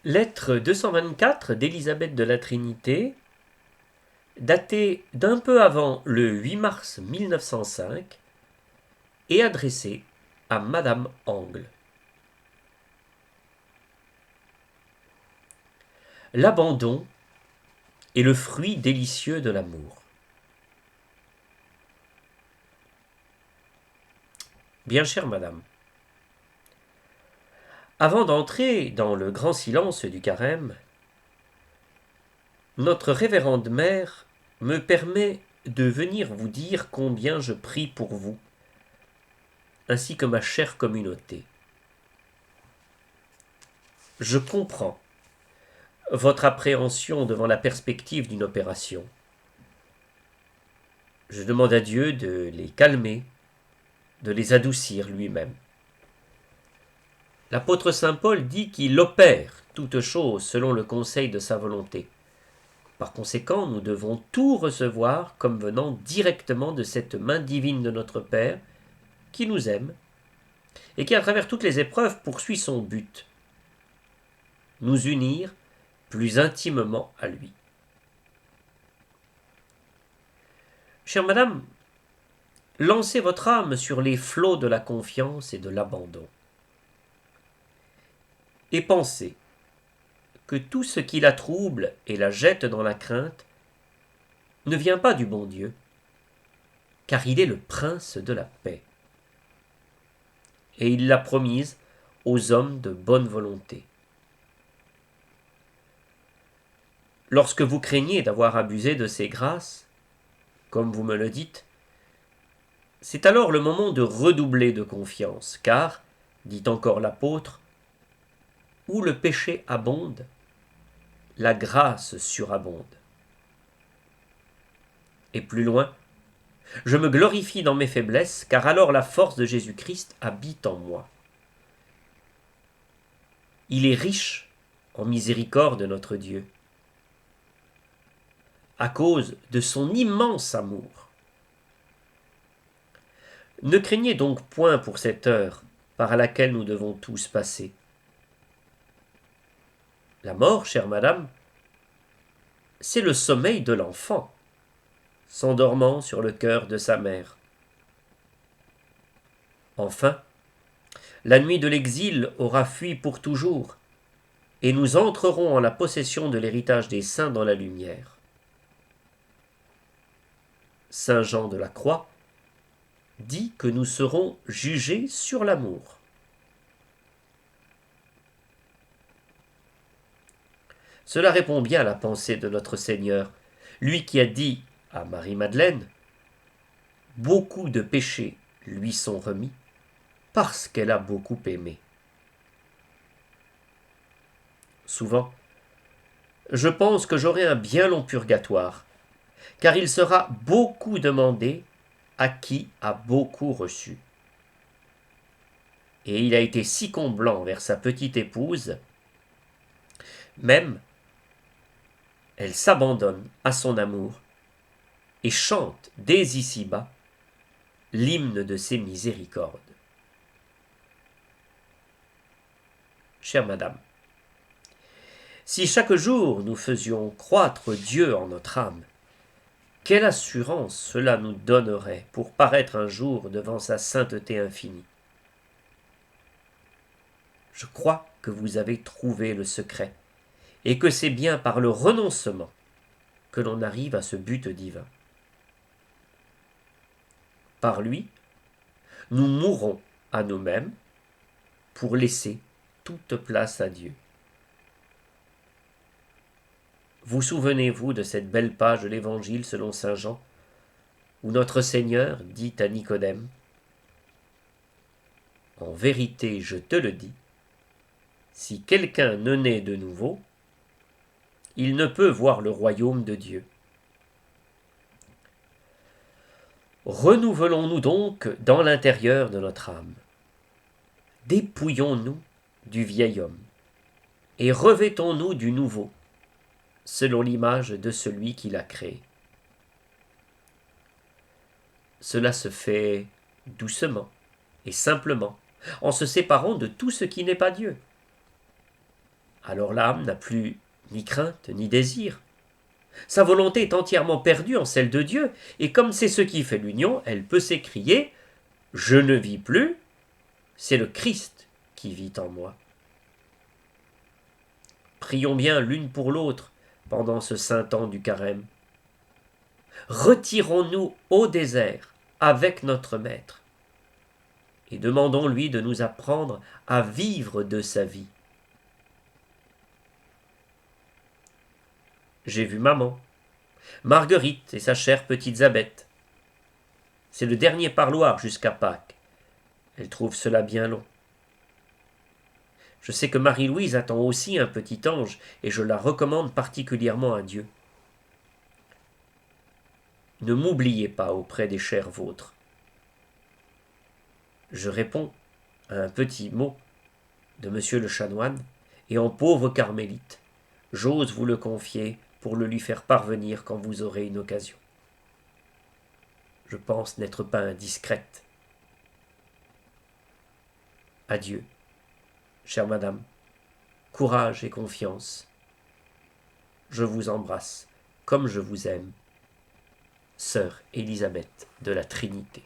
Lettre 224 d'Élisabeth de la Trinité, datée d'un peu avant le 8 mars 1905 et adressée à Madame Angle. L'abandon est le fruit délicieux de l'amour. Bien chère Madame, avant d'entrer dans le grand silence du carême, notre révérende mère me permet de venir vous dire combien je prie pour vous, ainsi que ma chère communauté. Je comprends votre appréhension devant la perspective d'une opération. Je demande à Dieu de les calmer, de les adoucir lui-même. L'apôtre saint Paul dit qu'il opère toutes choses selon le conseil de sa volonté. Par conséquent, nous devons tout recevoir comme venant directement de cette main divine de notre Père, qui nous aime, et qui, à travers toutes les épreuves, poursuit son but, nous unir plus intimement à lui. Chère Madame, lancez votre âme sur les flots de la confiance et de l'abandon. Et pensez que tout ce qui la trouble et la jette dans la crainte ne vient pas du bon Dieu, car il est le prince de la paix. Et il l'a promise aux hommes de bonne volonté. Lorsque vous craignez d'avoir abusé de ses grâces, comme vous me le dites, c'est alors le moment de redoubler de confiance, car, dit encore l'apôtre, où le péché abonde, la grâce surabonde. Et plus loin, je me glorifie dans mes faiblesses, car alors la force de Jésus-Christ habite en moi. Il est riche en miséricorde, notre Dieu, à cause de son immense amour. Ne craignez donc point pour cette heure par laquelle nous devons tous passer. La mort, chère madame, c'est le sommeil de l'enfant, s'endormant sur le cœur de sa mère. Enfin, la nuit de l'exil aura fui pour toujours, et nous entrerons en la possession de l'héritage des saints dans la lumière. Saint Jean de la Croix dit que nous serons jugés sur l'amour. Cela répond bien à la pensée de notre Seigneur, lui qui a dit à Marie-Madeleine « Beaucoup de péchés lui sont remis parce qu'elle a beaucoup aimé. » Souvent, je pense que j'aurai un bien long purgatoire, car il sera beaucoup demandé à qui a beaucoup reçu. Et il a été si comblant vers sa petite épouse, même elle s'abandonne à son amour et chante dès ici-bas l'hymne de ses miséricordes. Chère Madame, si chaque jour nous faisions croître Dieu en notre âme, quelle assurance cela nous donnerait pour paraître un jour devant sa sainteté infinie. Je crois que vous avez trouvé le secret, et que c'est bien par le renoncement que l'on arrive à ce but divin. Par lui, nous mourrons à nous-mêmes pour laisser toute place à Dieu. Vous souvenez-vous de cette belle page de l'Évangile selon saint Jean, où notre Seigneur dit à Nicodème « En vérité, je te le dis, si quelqu'un ne naît de nouveau, il ne peut voir le royaume de Dieu. » Renouvelons-nous donc dans l'intérieur de notre âme. Dépouillons-nous du vieil homme et revêtons-nous du nouveau, selon l'image de celui qui l'a créé. Cela se fait doucement et simplement, en se séparant de tout ce qui n'est pas Dieu. Alors l'âme n'a plus ni crainte ni désir. Sa volonté est entièrement perdue en celle de Dieu, et comme c'est ce qui fait l'union, elle peut s'écrier « Je ne vis plus, c'est le Christ qui vit en moi ». Prions bien l'une pour l'autre pendant ce saint temps du carême. Retirons-nous au désert avec notre Maître et demandons-lui de nous apprendre à vivre de sa vie. J'ai vu maman, Marguerite et sa chère petite Zabette. C'est le dernier parloir jusqu'à Pâques. Elle trouve cela bien long. Je sais que Marie-Louise attend aussi un petit ange et je la recommande particulièrement à Dieu. Ne m'oubliez pas auprès des chers vôtres. Je réponds à un petit mot de monsieur le chanoine et en pauvre carmélite. J'ose vous le confier pour le lui faire parvenir quand vous aurez une occasion. Je pense n'être pas indiscrète. Adieu, chère madame, courage et confiance. Je vous embrasse comme je vous aime. Sœur Élisabeth de la Trinité.